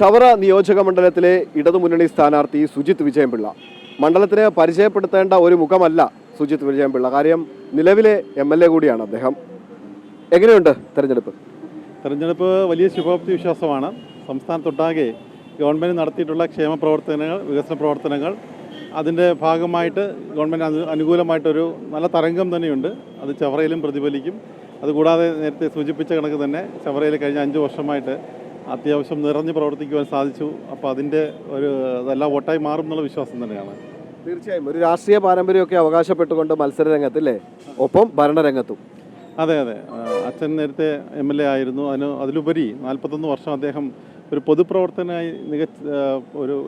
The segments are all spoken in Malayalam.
ചവറ നിയോജക മണ്ഡലത്തിലെ ഇടതുമുന്നണി സ്ഥാനാർത്ഥി സുജിത് വിജയൻപിള്ള. മണ്ഡലത്തിന് പരിചയപ്പെടുത്തേണ്ട ഒരു മുഖമല്ല സുജിത് വിജയൻപിള്ള. കാര്യം നിലവിലെ MLA കൂടിയാണ് അദ്ദേഹം. എങ്ങനെയുണ്ട് തെരഞ്ഞെടുപ്പ്? തെരഞ്ഞെടുപ്പ് വലിയ ശുഭാപ്തി വിശ്വാസമാണ്. സംസ്ഥാനത്തൊട്ടാകെ ഗവൺമെൻറ് നടത്തിയിട്ടുള്ള ക്ഷേമ പ്രവർത്തനങ്ങൾ, വികസന പ്രവർത്തനങ്ങൾ, അതിൻ്റെ ഭാഗമായിട്ട് ഗവൺമെൻറ് അനുകൂലമായിട്ടൊരു നല്ല തരംഗം തന്നെയുണ്ട്. അത് ചവറയിലും പ്രതിഫലിക്കും. അതുകൂടാതെ നേരത്തെ സൂചിപ്പിച്ച കണക്ക് തന്നെ ചവറയിൽ കഴിഞ്ഞ 5 വർഷമായിട്ട് അത്യാവശ്യം നിറഞ്ഞ് പ്രവർത്തിക്കുവാൻ സാധിച്ചു. അപ്പോൾ അതിൻ്റെ അതെല്ലാം വോട്ടായി മാറും എന്നുള്ള വിശ്വാസം തന്നെയാണ്. തീർച്ചയായും ഒരു രാഷ്ട്രീയ പാരമ്പര്യമൊക്കെ അവകാശപ്പെട്ടുകൊണ്ട് മത്സര രംഗത്തില്ലേ, ഒപ്പം ഭരണരംഗത്തും. അതെ, അച്ഛൻ നേരത്തെ MLA ആയിരുന്നു. അതിലുപരി 41 വർഷം അദ്ദേഹം ഒരു പൊതുപ്രവർത്തനമായി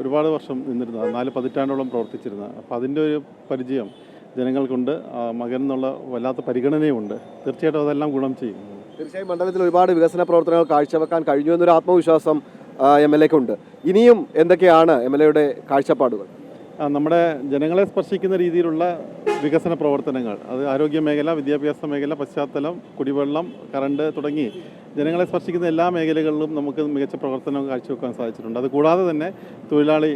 ഒരുപാട് വർഷം നിന്നിരുന്നത്, 4 പതിറ്റാണ്ടോളം പ്രവർത്തിച്ചിരുന്നത്. അപ്പോൾ അതിൻ്റെ ഒരു പരിചയം ജനങ്ങൾക്കുണ്ട്. മകൻ എന്നുള്ള വല്ലാത്ത പരിഗണനയുമുണ്ട്. തീർച്ചയായിട്ടും അതെല്ലാം ഗുണം ചെയ്യും. തീർച്ചയായും മണ്ഡലത്തിൽ ഒരുപാട് വികസന പ്രവർത്തനങ്ങൾ കാഴ്ചവെക്കാൻ കഴിഞ്ഞു എന്നൊരു ആത്മവിശ്വാസം MLAക്കുണ്ട്. ഇനിയും എന്തൊക്കെയാണ് MLAയുടെ കാഴ്ചപ്പാടുകൾ? നമ്മുടെ ജനങ്ങളെ സ്പർശിക്കുന്ന രീതിയിലുള്ള വികസന പ്രവർത്തനങ്ങൾ, അത് ആരോഗ്യ മേഖല, വിദ്യാഭ്യാസ മേഖല, പശ്ചാത്തലം, കുടിവെള്ളം, കറണ്ട് തുടങ്ങി ജനങ്ങളെ സ്പർശിക്കുന്ന എല്ലാ മേഖലകളിലും നമുക്ക് മികച്ച പ്രവർത്തനം കാഴ്ചവെക്കാൻ സാധിച്ചിട്ടുണ്ട്. അതുകൂടാതെ തന്നെ തൊഴിലാളി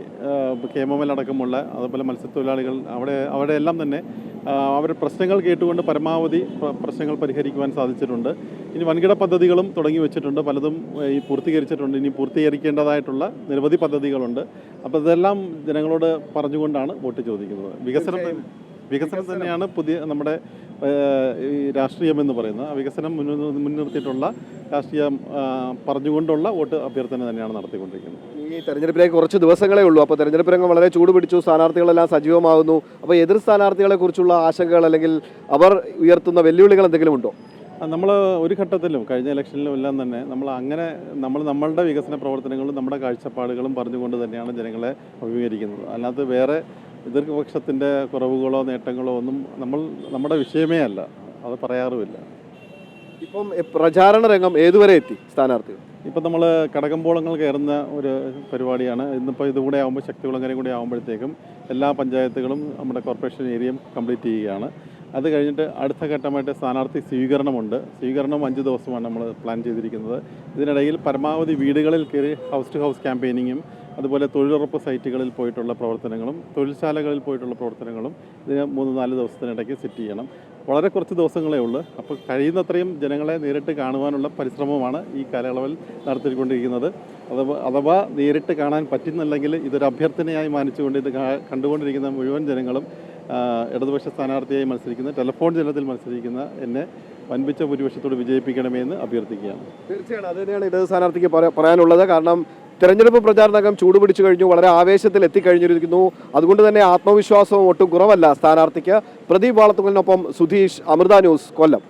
KMML അടക്കമുള്ള, അതുപോലെ മത്സ്യത്തൊഴിലാളികൾ, അവിടെയെല്ലാം തന്നെ അവരുടെ പ്രശ്നങ്ങൾ കേട്ടുകൊണ്ട് പരമാവധി പ്രശ്നങ്ങൾ പരിഹരിക്കുവാൻ സാധിച്ചിട്ടുണ്ട്. ഇനി വൻകിട പദ്ധതികളും തുടങ്ങി വെച്ചിട്ടുണ്ട്. പലതും ഈ പൂർത്തീകരിച്ചിട്ടുണ്ട്. ഇനി പൂർത്തീകരിക്കേണ്ടതായിട്ടുള്ള നിരവധി പദ്ധതികളുണ്ട്. അപ്പോൾ ഇതെല്ലാം ജനങ്ങളോട് പറഞ്ഞുകൊണ്ടാണ് വോട്ട് ചോദിക്കുന്നത്. വികസനം തന്നെയാണ് പുതിയ നമ്മുടെ ഈ രാഷ്ട്രീയം എന്ന് പറയുന്നത്. ആ വികസനം മുൻനിർത്തിയിട്ടുള്ള രാഷ്ട്രീയം പറഞ്ഞുകൊണ്ടുള്ള വോട്ട് അഭ്യർത്ഥന തന്നെയാണ് നടത്തിക്കൊണ്ടിരിക്കുന്നത്. ഈ തെരഞ്ഞെടുപ്പിലേക്ക് കുറച്ച് ദിവസങ്ങളേ ഉള്ളൂ. അപ്പോൾ തെരഞ്ഞെടുപ്പ് രംഗം വളരെ ചൂടുപിടിച്ചു, സ്ഥാനാർത്ഥികളെല്ലാം സജീവമാകുന്നു. അപ്പോൾ എതിർ സ്ഥാനാർത്ഥികളെ കുറിച്ചുള്ള ആശങ്കകൾ അല്ലെങ്കിൽ അവർ ഉയർത്തുന്ന വെല്ലുവിളികൾ എന്തെങ്കിലും ഉണ്ടോ? നമ്മൾ ഒരു ഘട്ടത്തിലും കഴിഞ്ഞ ഇലക്ഷനിലും എല്ലാം തന്നെ നമ്മളുടെ വികസന പ്രവർത്തനങ്ങളും നമ്മുടെ കാഴ്ചപ്പാടുകളും പറഞ്ഞുകൊണ്ട് തന്നെയാണ് ജനങ്ങളെ അഭിമുഖീകരിക്കുന്നത്. അല്ലാതെ വേറെ എതിർപക്ഷത്തിൻ്റെ കുറവുകളോ നേട്ടങ്ങളോ ഒന്നും നമ്മുടെ വിഷയമേ അല്ല, അത് പറയാറുമില്ല. ഇപ്പം പ്രചാരണ രംഗം ഏതുവരെ എത്തി സ്ഥാനാർത്ഥികൾ? ഇപ്പം നമ്മൾ കടകമ്പോളങ്ങൾ കയറുന്ന ഒരു പരിപാടിയാണ്. ഇന്നിപ്പോൾ ഇതുകൂടെ ആകുമ്പോൾ, ശക്തികുളങ്ങരയും കൂടെ ആകുമ്പോഴത്തേക്കും എല്ലാ പഞ്ചായത്തുകളും നമ്മുടെ കോർപ്പറേഷൻ ഏരിയയും കംപ്ലീറ്റ് ചെയ്യുകയാണ്. അത് കഴിഞ്ഞിട്ട് അടുത്ത ഘട്ടമായിട്ട് സ്ഥാനാർത്ഥി സ്വീകരണമുണ്ട്. സ്വീകരണം 5 ദിവസമാണ് നമ്മൾ പ്ലാൻ ചെയ്തിരിക്കുന്നത്. ഇതിനിടയിൽ പരമാവധി വീടുകളിൽ കയറി ഹൗസ് ടു ഹൗസ് ക്യാമ്പയിനിങ്ങും, അതുപോലെ തൊഴിലുറപ്പ് സൈറ്റുകളിൽ പോയിട്ടുള്ള പ്രവർത്തനങ്ങളും, തൊഴിൽശാലകളിൽ പോയിട്ടുള്ള പ്രവർത്തനങ്ങളും ഇതിന് 3-4 ദിവസത്തിനിടയ്ക്ക് സെറ്റ് ചെയ്യണം. വളരെ കുറച്ച് ദിവസങ്ങളേ ഉള്ളൂ. അപ്പോൾ കഴിയുന്നത്രയും ജനങ്ങളെ നേരിട്ട് കാണുവാനുള്ള പരിശ്രമമാണ് ഈ കാലയളവിൽ നടത്തിക്കൊണ്ടിരിക്കുന്നത്. അഥവാ നേരിട്ട് കാണാൻ പറ്റുന്നില്ലെങ്കിൽ ഇതൊരു അഭ്യർത്ഥനയായി മാനിച്ചുകൊണ്ട് ഇത് കണ്ടുകൊണ്ടിരിക്കുന്ന മുഴുവൻ ജനങ്ങളും ഇടതുപക്ഷ സ്ഥാനാർത്ഥിയായി മത്സരിക്കുന്ന, ടെലിഫോൺ ചിഹ്നത്തിൽ മത്സരിക്കുന്ന എന്നെ വൻപിച്ച ഭൂരിപക്ഷത്തോട് വിജയിപ്പിക്കണമേ എന്ന് അഭ്യർത്ഥിക്കുകയാണ്. തീർച്ചയായും അത് തന്നെയാണ് ഇടത് സ്ഥാനാർത്ഥിക്ക് പറയാനുള്ളത്. കാരണം തെരഞ്ഞെടുപ്പ് പ്രചാരണകം ചൂടുപിടിച്ചു കഴിഞ്ഞു, വളരെ ആവേശത്തിൽ എത്തിക്കഴിഞ്ഞിരിക്കുന്നു. അതുകൊണ്ട് തന്നെ ആത്മവിശ്വാസവും ഒട്ടും കുറവല്ല സ്ഥാനാർത്ഥിക്ക്. പ്രദീപ് വാളത്തുങ്കലിനൊപ്പം സുധീഷ്, അമൃത ന്യൂസ്, കൊല്ലം.